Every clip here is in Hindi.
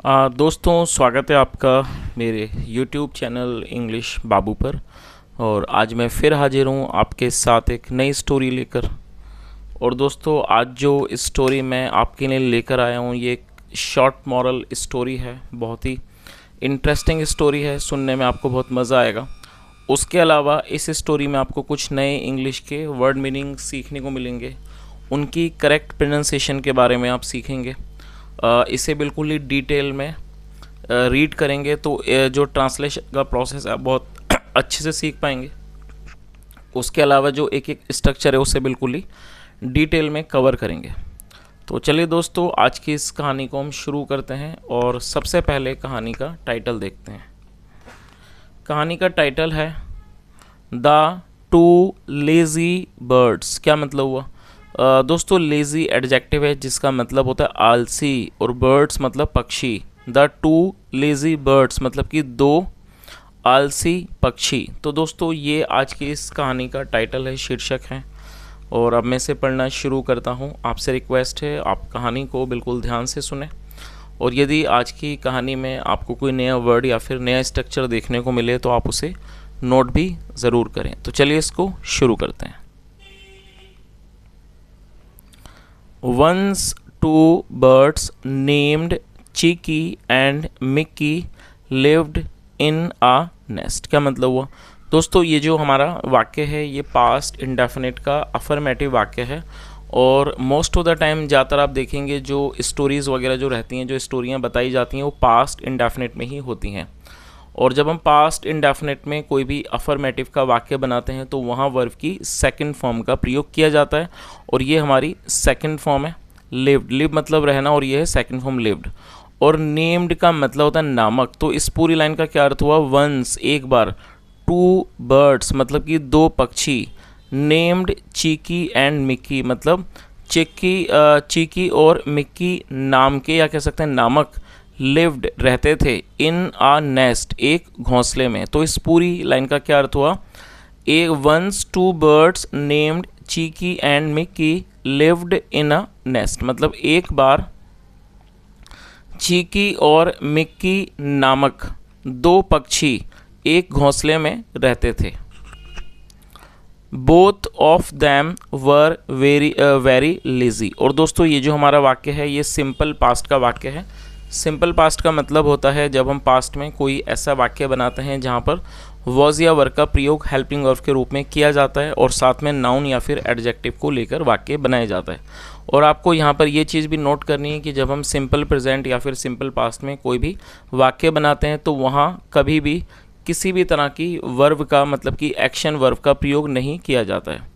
दोस्तों, स्वागत है आपका मेरे YouTube चैनल इंग्लिश बाबू पर। और आज मैं फिर हाजिर हूँ आपके साथ एक नई स्टोरी लेकर। और दोस्तों, आज जो स्टोरी मैं आपके लिए लेकर आया हूँ ये एक शॉर्ट मॉरल स्टोरी है। बहुत ही इंटरेस्टिंग स्टोरी है, सुनने में आपको बहुत मज़ा आएगा। उसके अलावा इस स्टोरी में आपको कुछ नए इंग्लिश के वर्ड मीनिंग सीखने को मिलेंगे, उनकी करेक्ट प्रोनाउंसिएशन के बारे में आप सीखेंगे। इसे बिल्कुल ही डिटेल में रीड करेंगे तो जो ट्रांसलेशन का प्रोसेस है बहुत अच्छे से सीख पाएंगे। उसके अलावा जो एक एक स्ट्रक्चर है उसे बिल्कुल ही डिटेल में कवर करेंगे। तो चलिए दोस्तों, आज की इस कहानी को हम शुरू करते हैं और सबसे पहले कहानी का टाइटल देखते हैं। कहानी का टाइटल है द टू लेज़ी बर्ड्स। क्या मतलब हुआ? दोस्तों, लेज़ी एडजेक्टिव है जिसका मतलब होता है आलसी, और बर्ड्स मतलब पक्षी। द टू लेज़ी बर्ड्स मतलब कि दो आलसी पक्षी। तो दोस्तों, ये आज की इस कहानी का टाइटल है, शीर्षक है। और अब मैं इसे पढ़ना शुरू करता हूँ। आपसे रिक्वेस्ट है आप कहानी को बिल्कुल ध्यान से सुने, और यदि आज की कहानी में आपको कोई नया वर्ड या फिर नया स्ट्रक्चर देखने को मिले तो आप उसे नोट भी ज़रूर करें। तो चलिए इसको शुरू करते हैं। Once two birds named Cheeky and Mickey lived in a nest। क्या मतलब हुआ? दोस्तों, ये जो हमारा वाक्य है ये पास्ट इंडेफिनिट का अफर्मेटिव वाक्य है। और मोस्ट ऑफ द टाइम ज़्यादातर आप देखेंगे जो स्टोरीज़ वगैरह जो रहती हैं, जो स्टोरियाँ बताई जाती हैं, वो पास्ट इंडेफिनिट में ही होती हैं। और जब हम पास्ट इंडेफिनिट में कोई भी अफर्मेटिव का वाक्य बनाते हैं तो वहाँ वर्ब की सेकंड फॉर्म का प्रयोग किया जाता है, और ये हमारी सेकंड फॉर्म है लिव्ड। लिव मतलब रहना, और ये है सेकंड फॉर्म लिव्ड। और नेम्ड का मतलब होता है नामक। तो इस पूरी लाइन का क्या अर्थ हुआ? वंस एक बार, टू बर्ड्स मतलब कि दो पक्षी, नेम्ड चीकी एंड मिक्की मतलब चीकी और मिक्की नाम के, या कह सकते हैं नामक, लिव्ड रहते थे, इन आ नेस्ट एक घोंसले में। तो इस पूरी लाइन का क्या अर्थ हुआ? A once two birds named Cheeky and Mickey lived in a nest मतलब एक बार चीकी और मिक्की नामक दो पक्षी एक घोंसले में रहते थे। Both of them were very lazy. और दोस्तों, ये जो हमारा वाक्य है ये सिंपल पास्ट का वाक्य है। सिंपल पास्ट का मतलब होता है जब हम पास्ट में कोई ऐसा वाक्य बनाते हैं जहाँ पर वॉज या वर्ब का प्रयोग हेल्पिंग वर्ब के रूप में किया जाता है, और साथ में नाउन या फिर एडजेक्टिव को लेकर वाक्य बनाया जाता है। और आपको यहाँ पर ये चीज़ भी नोट करनी है कि जब हम सिंपल प्रेजेंट या फिर सिंपल पास्ट में कोई भी वाक्य बनाते हैं तो वहाँ कभी भी किसी भी तरह की वर्ब का मतलब कि एक्शन वर्ब का प्रयोग नहीं किया जाता है।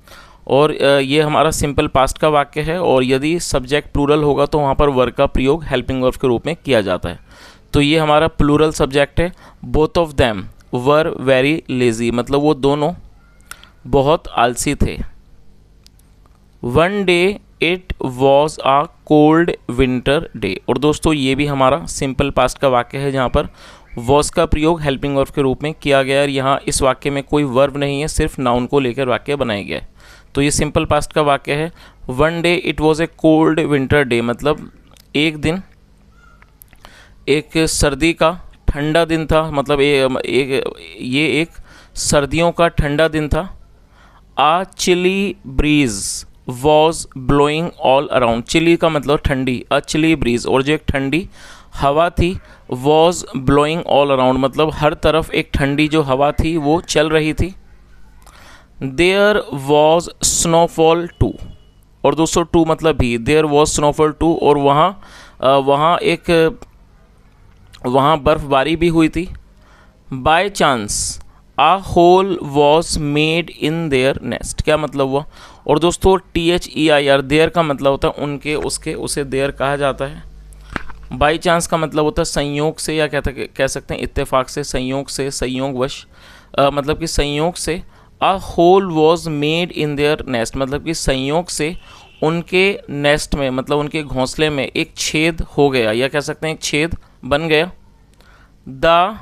और ये हमारा सिंपल पास्ट का वाक्य है, और यदि सब्जेक्ट प्लूरल होगा तो वहाँ पर वर्ब का प्रयोग हेल्पिंग वर्ब के रूप में किया जाता है। तो ये हमारा प्लूरल सब्जेक्ट है। Both of them were very lazy मतलब वो दोनों बहुत आलसी थे। One day it was a cold winter day. और दोस्तों, ये भी हमारा सिंपल पास्ट का वाक्य है जहाँ पर वॉज का प्रयोग हेल्पिंग वर्ब के रूप में किया गया है। यहाँ इस वाक्य में कोई वर्ब नहीं है, सिर्फ नाउन को लेकर वाक्य बनाया गया है। तो ये सिंपल पास्ट का वाक्य है। One day it was a cold winter day मतलब एक दिन एक सर्दी का ठंडा दिन था, मतलब ये एक सर्दियों का ठंडा दिन था। A chilly breeze was blowing all around. Chilly का मतलब ठंडी, अ चिली ब्रीज, और जो एक ठंडी हवा थी वॉज ब्लोइंग ऑल अराउंड मतलब हर तरफ एक ठंडी जो हवा थी वो चल रही थी। There was snowfall too. और दोस्तों, टू मतलब भी, देयर वॉज स्नोफॉल टू, और वहाँ बर्फबारी भी हुई थी। By chance a hole was made in their nest. क्या मतलब हुआ? और दोस्तों, THEIR देयर का मतलब होता है उनके, उसके, उसे देयर कहा जाता है। बाई चांस का मतलब होता है संयोग से, या कह सकते हैं इत्तेफाक से, संयोग से, संयोगवश, मतलब कि संयोग से। A whole was made in their nest मतलब कि संयोग से उनके नेस्ट में मतलब उनके घोंसले में एक छेद हो गया, या कह सकते हैं एक छेद बन गया। The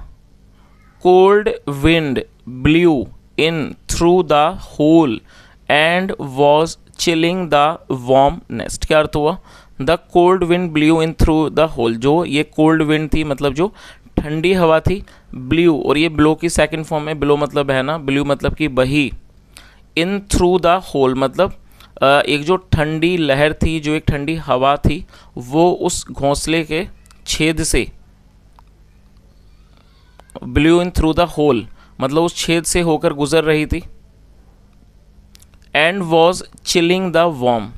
cold wind blew in through the hole and was chilling the warm nest. क्या अर्थ हुआ? The cold wind blew in through the hole, जो ये कोल्ड विंड थी मतलब जो ठंडी हवा थी, ब्ल्यू, और ये ब्लो की सेकंड फॉर्म है, ब्लो मतलब है ना, ब्ल्यू मतलब कि बही, इन थ्रू द होल मतलब एक जो ठंडी लहर थी, जो एक ठंडी हवा थी, वो उस घोंसले के छेद से, blew in through the hole मतलब उस छेद से होकर गुजर रही थी, and was chilling the warm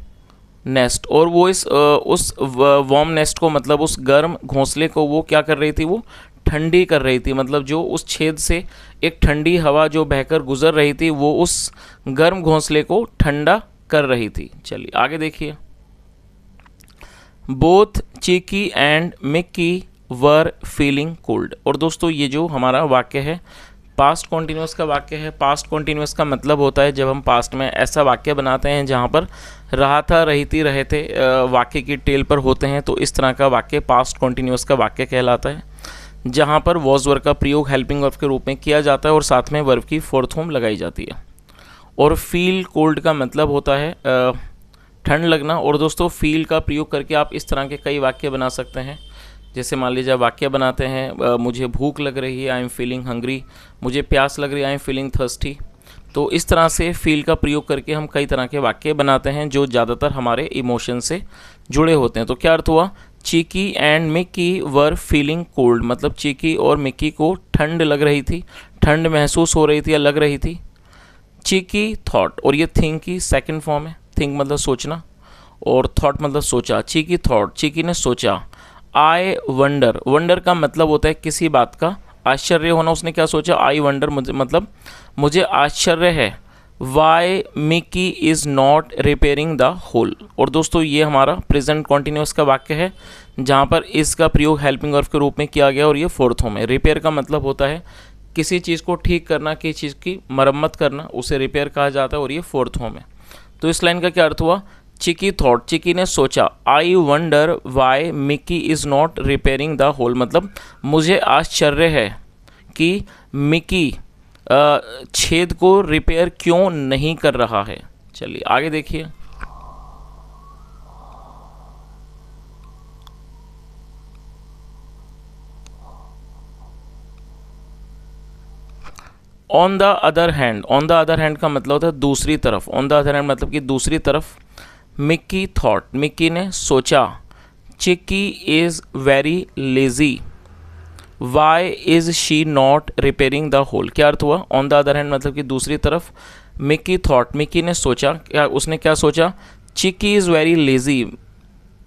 nest, और वो उस वॉर्म नेस्ट को मतलब उस गर्म घोंसले को वो क्या कर रही थी, वो ठंडी कर रही थी, मतलब जो उस छेद से एक ठंडी हवा जो बहकर गुजर रही थी वो उस गर्म घोंसले को ठंडा कर रही थी। चलिए आगे देखिए। Both Chikki and Mikki were feeling cold, और दोस्तों ये जो हमारा वाक्य है पास्ट कॉन्टिन्यूस का वाक्य है। पास्ट कॉन्टिन्यूस का मतलब होता है जब हम पास्ट में ऐसा वाक्य बनाते हैं जहाँ पर रहा था, रही थी, रहे थे वाक्य की टेल पर होते हैं, तो इस तरह का वाक्य पास्ट कॉन्टिन्यूस का वाक्य कहलाता है, जहाँ पर वॉज वर्ब का प्रयोग हेल्पिंग वर्ब के रूप में किया जाता है और साथ में वर्ब की फोर्थ फॉर्म लगाई जाती है। और फील कोल्ड का मतलब होता है ठंड लगना। और दोस्तों फील का प्रयोग करके आप इस तरह के कई वाक्य बना सकते हैं, जैसे मान लीजिए वाक्य बनाते हैं मुझे भूख लग रही है, आई एम फीलिंग हंग्री, मुझे प्यास लग रही है, आई एम फीलिंग थर्स्टी। तो इस तरह से फील का प्रयोग करके हम कई तरह के वाक्य बनाते हैं जो ज़्यादातर हमारे इमोशन से जुड़े होते हैं। तो क्या अर्थ हुआ, Chikki and Mikki were feeling cold, मतलब चीकी और मिक्की को ठंड लग रही थी, ठंड महसूस हो रही थी या लग रही थी। चीकी थॉट, और ये थिंक की सेकंड फॉर्म है, थिंक मतलब सोचना और थॉट मतलब सोचा। चीकी थॉट, चीकी ने सोचा। आई वंडर, वंडर का मतलब होता है किसी बात का आश्चर्य होना, उसने क्या सोचा, आई वंडर मुझे मतलब मुझे आश्चर्य है। Why Mikki is not repairing the hole, और दोस्तों ये हमारा प्रेजेंट कॉन्टिन्यूस का वाक्य है जहाँ पर इसका प्रयोग हेल्पिंग वर्ब के रूप में किया गया और ये फोर्थ फॉर्म है। रिपेयर का मतलब होता है किसी चीज़ को ठीक करना, किसी चीज़ की मरम्मत करना, उसे रिपेयर कहा जाता है और ये फोर्थ फॉर्म है। तो इस लाइन का क्या अर्थ हुआ, चिकी थॉट, चिकी ने सोचा। I wonder why Mikki is not repairing the hole, मतलब मुझे आश्चर्य है कि मिकी छेद को रिपेयर क्यों नहीं कर रहा है। चलिए आगे देखिए। On the other hand, on the other hand का मतलब होता है दूसरी तरफ, ऑन द अदर हैंड मतलब कि दूसरी तरफ। मिक्की थॉट, मिक्की ने सोचा। Cheeky is very lazy, why is she not repairing the hole. क्या अर्थ हुआ, ऑन द अदर हैंड मतलब कि दूसरी तरफ। मिक्की थॉट, मिक्की ने सोचा, क्या उसने क्या सोचा, चिक्की इज़ वेरी लेजी,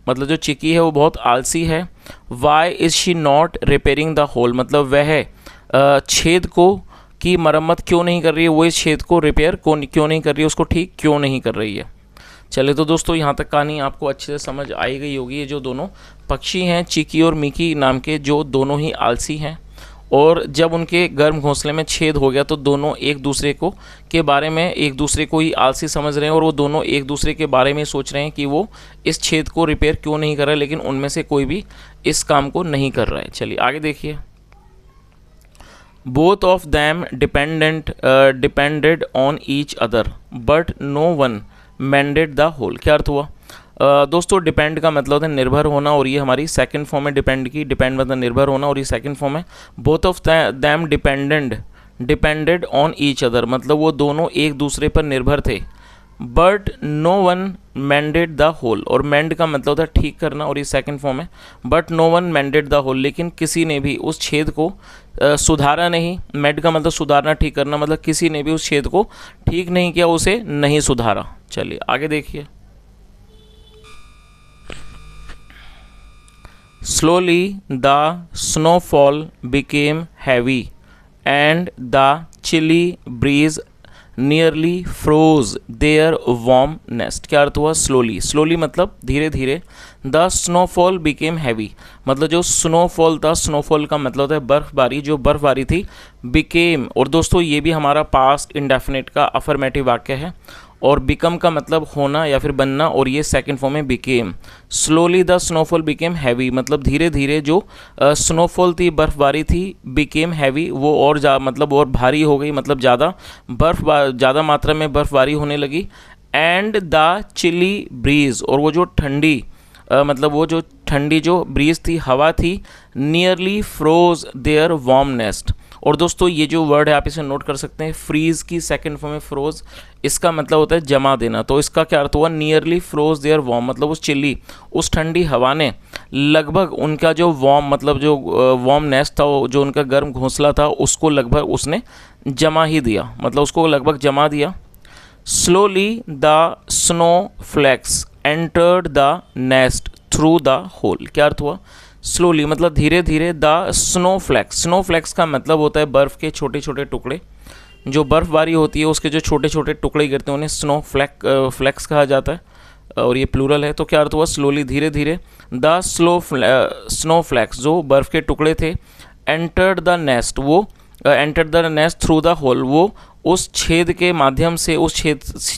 मतलब जो चिक्की है वो बहुत आलसी है। Why is she not repairing the hole, मतलब वह छेद को की मरम्मत क्यों नहीं कर रही है, वो इस छेद को रिपेयर क्यों नहीं कर रही है, उसको ठीक क्यों नहीं कर रही है। चलिए तो दोस्तों यहाँ तक कहानी आपको अच्छे से समझ आई गई होगी। ये जो दोनों पक्षी हैं चिकी और मिकी नाम के, जो दोनों ही आलसी हैं, और जब उनके गर्म घोंसले में छेद हो गया तो दोनों एक दूसरे को के बारे में एक दूसरे को ही आलसी समझ रहे हैं, और वो दोनों एक दूसरे के बारे में सोच रहे हैं कि वो इस छेद को रिपेयर क्यों नहीं कर रहा है, लेकिन उनमें से कोई भी इस काम को नहीं कर रहा है। चलिए आगे देखिए। Both of them depended on each other but no one mended the hole. क्या अर्थ हुआ, दोस्तों डिपेंड का मतलब होता है निर्भर होना, और ये हमारी सेकंड फॉर्म है डिपेंड की, डिपेंड मतलब निर्भर होना, और ये सेकंड फॉर्म है। Both of them depended on each other, मतलब वो दोनों एक दूसरे पर निर्भर थे। But no one mended the hole, और मेंड का मतलब होता है ठीक करना, और ये सेकंड फॉर्म है। But no one mended the hole, लेकिन किसी ने भी उस छेद को सुधारा नहीं। मेंड का मतलब सुधारना, ठीक करना, मतलब किसी ने भी उस छेद को ठीक नहीं किया, उसे नहीं सुधारा। चलिए आगे देखिए। Slowly the snowfall became heavy and the chilly breeze nearly froze their warm nest. क्या अर्थ हुआ, स्लोली, स्लोली मतलब धीरे धीरे। द स्नोफॉल बिकेम हैवी, मतलब जो स्नोफॉल था, स्नोफॉल का मतलब होता है बर्फबारी, जो बर्फबारी थी। बिकेम, और दोस्तों ये भी हमारा पास्ट इंडेफिनिट का अफर्मेटिव वाक्य है, और बिकम का मतलब होना या फिर बनना, और ये सेकंड फॉर्म में became. Slowly the snowfall became heavy, मतलब धीरे धीरे जो स्नोफॉल थी, बर्फबारी थी, बिकेम हैवी, वो और मतलब और भारी हो गई, मतलब ज़्यादा मात्रा में बर्फबारी होने लगी। एंड द चिली ब्रीज, और वो जो ठंडी मतलब वो जो ठंडी जो ब्रीज थी, हवा थी, nearly froze their warm nest. और दोस्तों ये जो वर्ड है आप इसे नोट कर सकते हैं, फ्रीज की सेकंड फॉर्म है फ्रोज, इसका मतलब होता है जमा देना। तो इसका क्या अर्थ हुआ, नियरली फ्रोज देयर वार्म, मतलब उस चिल्ली, उस ठंडी हवा ने लगभग उनका जो वार्म, मतलब जो वार्म नेस्ट था, जो उनका गर्म घोंसला था, उसको लगभग उसने जमा ही दिया, मतलब उसको लगभग जमा दिया। Slowly the snow flakes entered the nest through the hole. क्या अर्थ हुआ, स्लोली मतलब धीरे धीरे, the snow flakes, snow flakes का मतलब होता है बर्फ़ के छोटे छोटे टुकड़े, जो बर्फ़बारी होती है उसके जो छोटे छोटे टुकड़े गिरते हैं उन्हें स्नो फ्लैक्स कहा जाता है, और ये प्लूरल है। तो क्या अर्थ हुआ, स्लोली धीरे धीरे, द स्नो फ्लैक्स जो बर्फ़ के टुकड़े थे, एंटर्ड द नेस्ट, वो entered the nest through the hole, वो उस छेद के माध्यम से, उस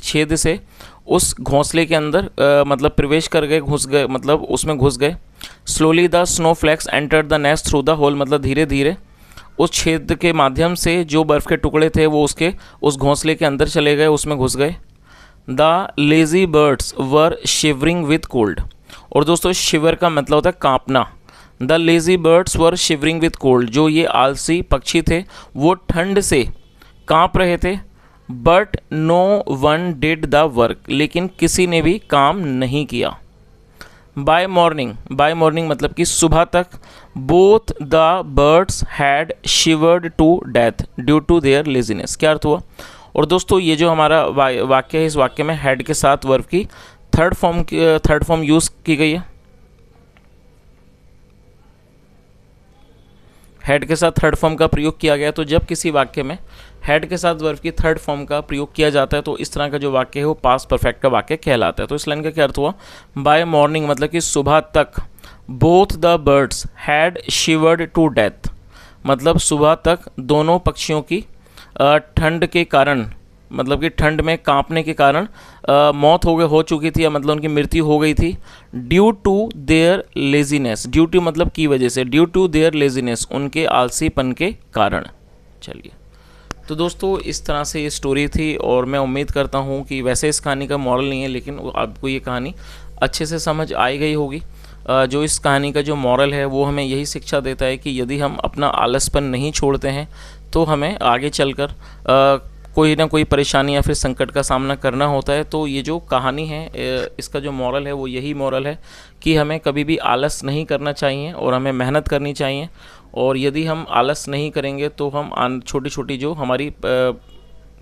छेद से उस घोंसले के अंदर मतलब प्रवेश कर गए, घुस गए, मतलब उसमें घुस गए। Slowly the snow flakes entered the nest through the hole, मतलब धीरे धीरे उस छेद के माध्यम से जो बर्फ़ के टुकड़े थे वो उसके उस घोंसले के अंदर चले गए, उसमें घुस गए। The lazy birds were shivering with cold. और दोस्तों शिवर का मतलब होता है कांपना। The lazy birds were shivering with cold, जो ये आलसी पक्षी थे वो ठंड से कांप रहे थे। But no one did the work, लेकिन किसी ने भी काम नहीं किया। बाय मॉर्निंग, बाय मॉर्निंग मतलब कि सुबह तक, both the birds had shivered to death due to their laziness. क्या अर्थ हुआ, और दोस्तों ये जो हमारा वाक्य है, इस वाक्य में हैड के साथ वर्ब की थर्ड फॉर्म यूज़ की गई है। हेड के साथ थर्ड फॉर्म का प्रयोग किया गया। तो जब किसी वाक्य में हेड के साथ वर्ब की थर्ड फॉर्म का प्रयोग किया जाता है तो इस तरह का जो वाक्य है वो पास्ट परफेक्ट का वाक्य कहलाता है। तो इस लाइन का क्या अर्थ हुआ, बाय मॉर्निंग मतलब कि सुबह तक, both the birds had shivered to death, मतलब सुबह तक दोनों पक्षियों की ठंड के कारण, मतलब कि ठंड में कांपने के कारण मौत हो चुकी थी, या मतलब उनकी मृत्यु हो गई थी। Due to their laziness, due to मतलब की वजह से, ड्यू टू देयर लेजीनेस उनके आलसीपन के कारण। चलिए, तो दोस्तों इस तरह से ये स्टोरी थी, और मैं उम्मीद करता हूँ कि वैसे इस कहानी का मॉरल नहीं है, लेकिन आपको ये कहानी अच्छे से समझ आई गई होगी। जो इस कहानी का जो मॉरल है वो हमें यही शिक्षा देता है कि यदि हम अपना आलसपन नहीं छोड़ते हैं तो हमें आगे चलकर कोई ना कोई परेशानी या फिर संकट का सामना करना होता है। तो ये जो कहानी है इसका जो मॉरल है वो यही मॉरल है कि हमें कभी भी आलस नहीं करना चाहिए और हमें मेहनत करनी चाहिए। और यदि हम आलस नहीं करेंगे तो हम छोटी छोटी जो हमारी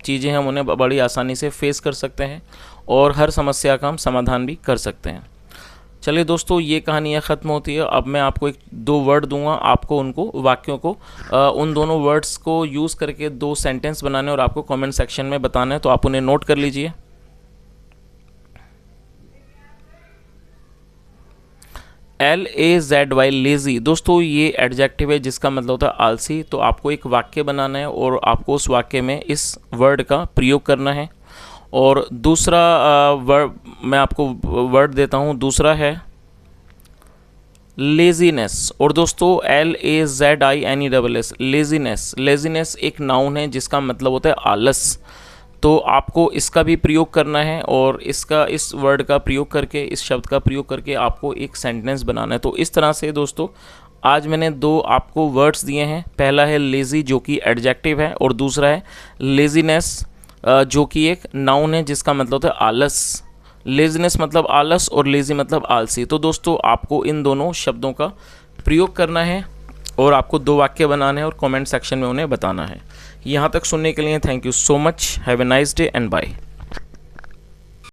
चीज़ें हैं उन्हें बड़ी आसानी से फेस कर सकते हैं और हर समस्या का हम समाधान भी कर सकते हैं। चलिए दोस्तों, ये कहानी यहाँ ख़त्म होती है। अब मैं आपको दो वर्ड दूंगा, आपको उनको वाक्यों को उन दोनों वर्ड्स को यूज़ करके 2 सेंटेंस बनाने और आपको कमेंट सेक्शन में बताना है, तो आप उन्हें नोट कर लीजिए। LAZY लेज़ी, दोस्तों ये एडजेक्टिव है जिसका मतलब होता है आलसी। तो आपको एक वाक्य बनाना है और आपको उस वाक्य में इस वर्ड का प्रयोग करना है। और दूसरा वर्ड मैं आपको वर्ड देता हूँ, दूसरा है लेजीनेस। और दोस्तों LAZINESS, लेजीनेस, लेजीनेस एक नाउन है जिसका मतलब होता है आलस। तो आपको इसका भी प्रयोग करना है और इस वर्ड का प्रयोग करके, इस शब्द का प्रयोग करके आपको एक सेंटेंस बनाना है। तो इस तरह से दोस्तों आज मैंने 2 आपको वर्ड्स दिए हैं। पहला है लेज़ी जो कि एडजेक्टिव है, और दूसरा है लेजीनेस जो कि एक नाउन है जिसका मतलब होता है आलस। लेजीनेस मतलब आलस और लेज़ी मतलब आलसी। तो दोस्तों आपको इन दोनों शब्दों का प्रयोग करना है और आपको 2 वाक्य बनाने हैं और कमेंट सेक्शन में उन्हें बताना है। यहाँ तक सुनने के लिए thank you so much. Have a nice day and bye.